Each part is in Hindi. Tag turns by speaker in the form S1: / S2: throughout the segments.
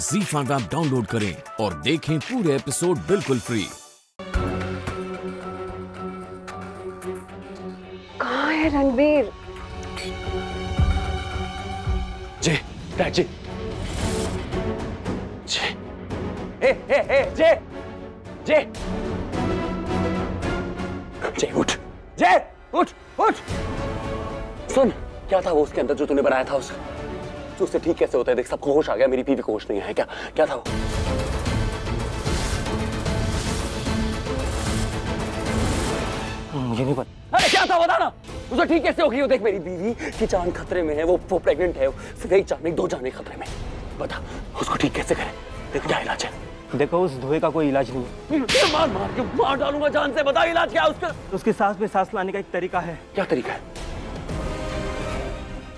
S1: ZEE5 ऐप डाउनलोड करें और देखें पूरे एपिसोड बिल्कुल फ्री।
S2: कहाँ है रणबीर?
S3: जे, जे, जे, जे, जे, जे, उठ, जे, उठ, उठ। सुन, क्या था वो उसके अंदर जो तूने बनाया था उससे ठीक कैसे होता है? देख, सबको होश आ गया, मेरी बीवी को होश नहीं है। क्या क्या था वो? मुझे नहीं पता। अरे क्या था बता ना, उसे ठीक कैसे होगी? देख, मेरी बीवी की जान खतरे में है, वो प्रेग्नेंट है, सिर्फ एक जान नहीं, 2 जानें खतरे में। बता उसको ठीक कैसे करें? देख क्या इलाज है? देखो, उस धुएं का कोई इलाज नहीं है। मार डालूंगा जान से। बता इलाज क्या है उसका? उसकी सांस में सांस लाने का एक तरीका है। क्या तरीका है?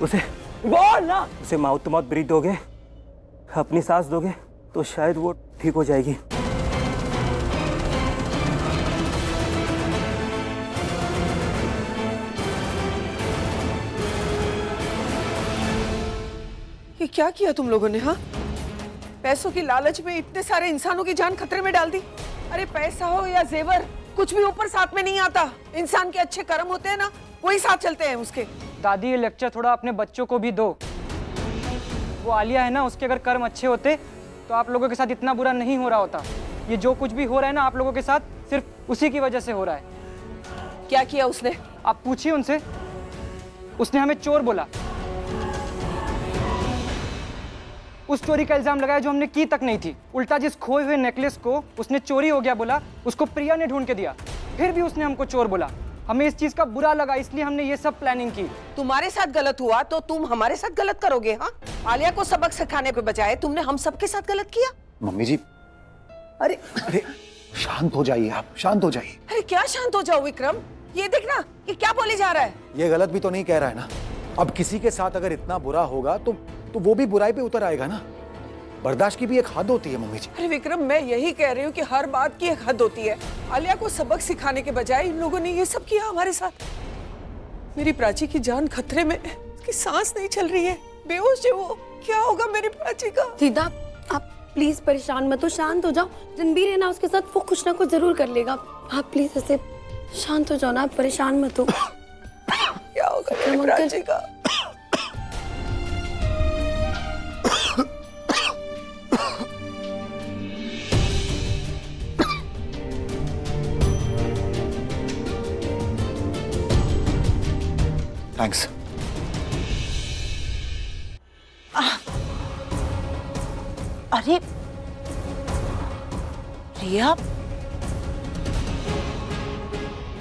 S3: उसे बोल ना। उसे माउथ टू माउथ ब्रीथ दोगे, अपनी सांस दोगे तो शायद वो ठीक हो जाएगी।
S2: ये क्या किया तुम लोगों ने? हाँ, पैसों की लालच में इतने सारे इंसानों की जान खतरे में डाल दी। अरे पैसा हो या जेवर, कुछ भी ऊपर साथ में नहीं आता। इंसान के अच्छे कर्म होते हैं ना, वही साथ चलते हैं उसके।
S4: दादी, ये लेक्चर थोड़ा अपने बच्चों को भी दो। वो आलिया है ना, उसके अगर कर्म अच्छे होते तो आप लोगों के साथ इतना बुरा नहीं हो रहा होता। ये जो कुछ भी हो रहा है ना आप लोगों के साथ, सिर्फ उसी की वजह से हो रहा है।
S2: क्या किया उसने?
S4: आप पूछिए उनसे। उसने हमें चोर बोला, उस चोरी का इल्जाम लगाया जो हमने की तक नहीं थी। उल्टा जिस खोए हुए नेकलेस को उसने चोरी हो गया बोला, उसको प्रिया ने ढूंढ के दिया। फिर भी उसने हमको चोर बोला। हमें इस चीज का बुरा लगा, इसलिए हमने ये सब प्लानिंग की।
S2: तुम्हारे साथ गलत हुआ तो तुम हमारे साथ गलत करोगे? हाँ, आलिया को सबक सिखाने के बजाय तुमने हम सबके साथ गलत किया।
S5: मम्मी जी, अरे शांत हो जाइए, आप शांत हो जाइए।
S2: अरे क्या शांत हो जाओ विक्रम? ये देखना कि क्या बोले जा रहा है।
S5: ये गलत भी तो नहीं कह रहा है ना। अब किसी के साथ अगर इतना बुरा होगा तो वो भी बुराई पे उतर आएगा ना। बर्दाश्त की भी एक हद होती है मम्मी जी।
S2: अरे विक्रम, मैं यही कह रही हूँ कि हर बात की एक हद होती है। आलिया को सबक सिखाने के बजाय इन लोगों ने ये सब किया हमारे साथ। मेरी प्राची की जान खतरे में, उसकी सांस नहीं चल रही है, बेहोश है वो। क्या होगा मेरी प्राची का?
S6: दीदा, आप प्लीज परेशान मत हो, शांत हो जाओ। रणबीर है ना, उसके साथ वो कुछ ना कुछ जरूर कर लेगा। आप प्लीज ऐसे शांत हो जाओ ना, परेशान मत हो।
S2: क्या होगा मेरी प्राची का?
S5: थैंक्स।
S7: अरे रिया,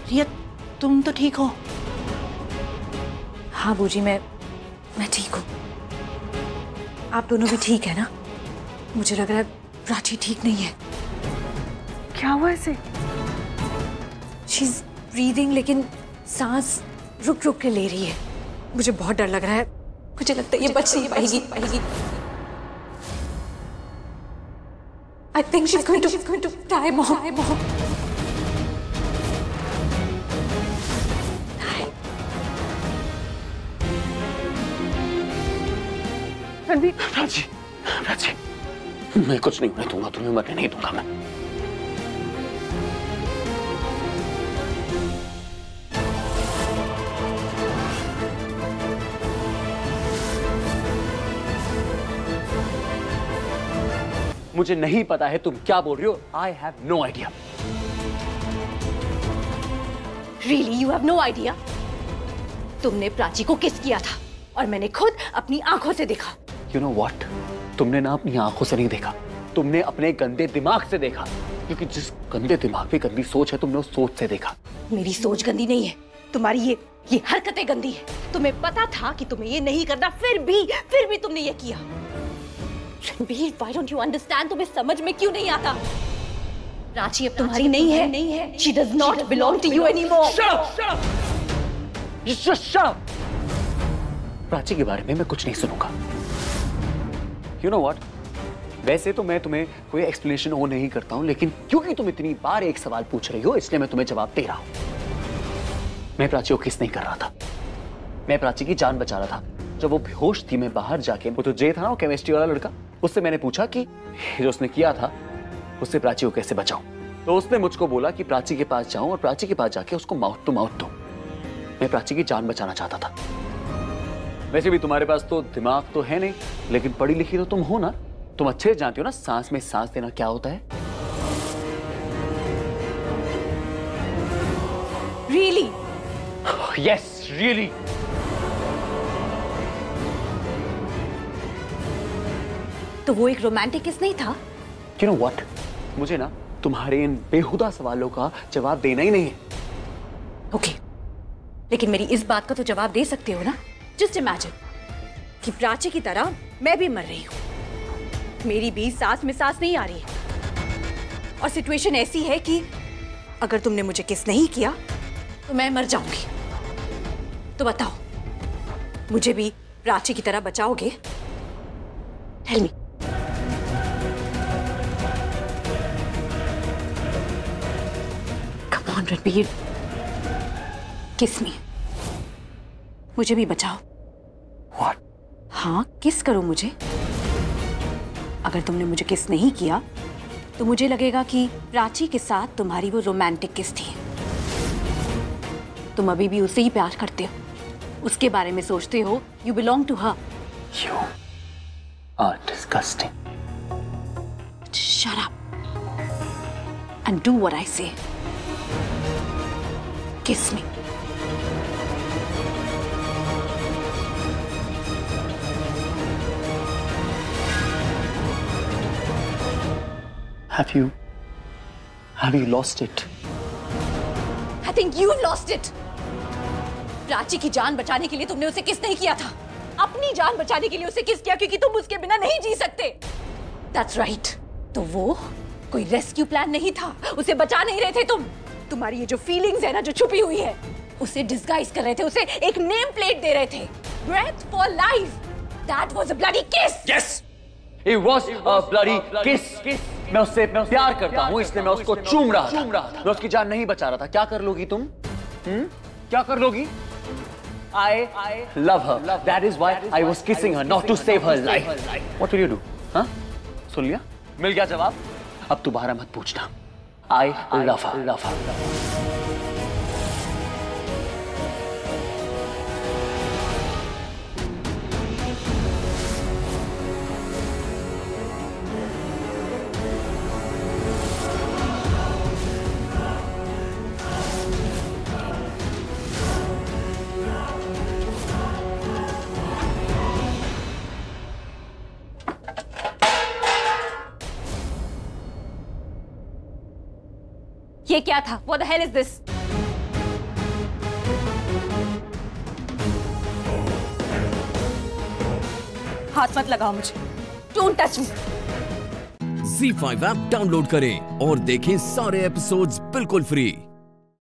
S7: रिया, तुम तो ठीक हो?
S8: हाँ बूजी, मैं ठीक हूँ। आप दोनों भी ठीक है ना? मुझे लग रहा है प्राची ठीक नहीं है।
S2: क्या हुआ इसे?
S8: शी इज ब्रीदिंग, लेकिन सांस रुक रुक के ले रही है। मुझे बहुत डर लग रहा है। मुझे लगता है ये बच नहीं पाएगी। I think she's going to die, Mom.
S2: Ranbir,
S3: Prachi, Prachi, मैं कुछ नहीं होने दूंगा, तुम्हें मरने नहीं दूंगा मैं। मुझे नहीं पता है तुम क्या बोल रही हो। I have no idea.
S8: Really, you have no idea? तुमने प्राची को किस किया था और मैंने खुद अपनी आंखों से देखा।
S3: You know what? तुमने ना अपनी आंखों से नहीं देखा, तुमने अपने गंदे दिमाग से देखा। क्योंकि जिस गंदे दिमाग में गंदी सोच है, तुमने उस सोच से देखा।
S8: मेरी सोच गंदी नहीं है, तुम्हारी ये हरकतें गंदी है। तुम्हें पता था कि तुम्हें ये नहीं करना, फिर भी तुमने ये किया। Ranbir, why don't you understand? तुम्हें समझ में क्यों नहीं आता? प्राची अब तुम्हारी नहीं है। She does not belong to you anymore.
S3: Shut up! Just shut up! Prachi के बारे में मैं कुछ नहीं सुनूंगा। You know what? वैसे तो मैं तुम्हें कोई एक्सप्लेनेशन वो नहीं करता हूं, लेकिन क्योंकि तुम इतनी बार एक सवाल पूछ रही हो, इसलिए मैं तुम्हें जवाब दे रहा हूं। मैं प्राची को किस नहीं कर रहा था, मैं प्राची की जान बचा रहा था। जब वो बेहोश थी, मैं बाहर जाके, वो तो जे था ना, वो केमिस्ट्री वाला लड़का, उससे मैंने पूछा कि जो उसने किया था उससे प्राची को कैसे बचाऊं। तो उसने मुझको बोला कि प्राची के पास जाऊं और प्राची के पास जाके उसको माउथ टू माउथ दूं। मैं प्राची की जान बचाना चाहता था। वैसे भी तुम्हारे पास तो दिमाग तो है नहीं, लेकिन पढ़ी लिखी तो तुम हो ना, तुम अच्छे से जानती हो ना सांस में सांस देना क्या होता है।
S8: Really?
S3: Yes, really.
S8: तो वो एक रोमांटिक किस नहीं था?
S3: You know what? मुझे ना तुम्हारे इन बेहुदा सवालों का जवाब देना ही नहीं है।
S8: ओके, लेकिन मेरी इस बात का तो जवाब दे सकते हो ना? जस्ट इमेजिन कि प्राची की तरह मैं भी मर रही हूं, मेरी भी सांस में सांस नहीं आ रही है और सिचुएशन ऐसी है कि अगर तुमने मुझे किस नहीं किया तो मैं मर जाऊंगी। तो बताओ, मुझे भी प्राची की तरह बचाओगे? Tell me. Come on Ranbir, kiss me, मुझे भी बचाओ।
S3: What?
S8: हाँ, किस करो मुझे। अगर तुमने मुझे किस नहीं किया तो मुझे लगेगा कि प्राची के साथ तुम्हारी वो रोमांटिक किस थी। तुम अभी भी उसे ही प्यार करते हो, उसके बारे में सोचते हो। You belong to her.
S3: You are disgusting.
S8: Shut up and do what I say. Kiss me.
S3: Have you lost it?
S8: I think you've lost it. Prachi की जान बचाने के लिए तुमने उसे किस नहीं किया था? अपनी जान बचाने के लिए उसे किस किया क्योंकि तुम उसके बिना नहीं जी सकते। That's right. तो वो कोई रेस्क्यू प्लान नहीं था, उसे बचा नहीं रहे थे तुम। तुम्हारी ये जो फीलिंग्स है ना, जो छुपी हुई है, उसे डिस्गाइज कर रहे थे, उसे एक नेम प्लेट दे रहे थे। Breath for life. That was a bloody kiss.
S3: Yes, it was a bloody kiss. मैं उससे प्यार करता हूँ, इसलिए मैं उसको चूम रहा था। मैं उसकी जान नहीं बचा रहा था। क्या कर लोगी तुम? क्या कर लोगी? I love her. That is why I was kissing her, not to save her life. What will you do? हाँ? सुन लिया? मिल गया जवाब? अब दोबारा मत पूछना। I love her.
S8: ये क्या था? What the hell is this? हाथ मत लगाओ मुझे। Don't touch me.
S1: ZEE5 app download करें और देखें सारे एपिसोड्स बिल्कुल फ्री।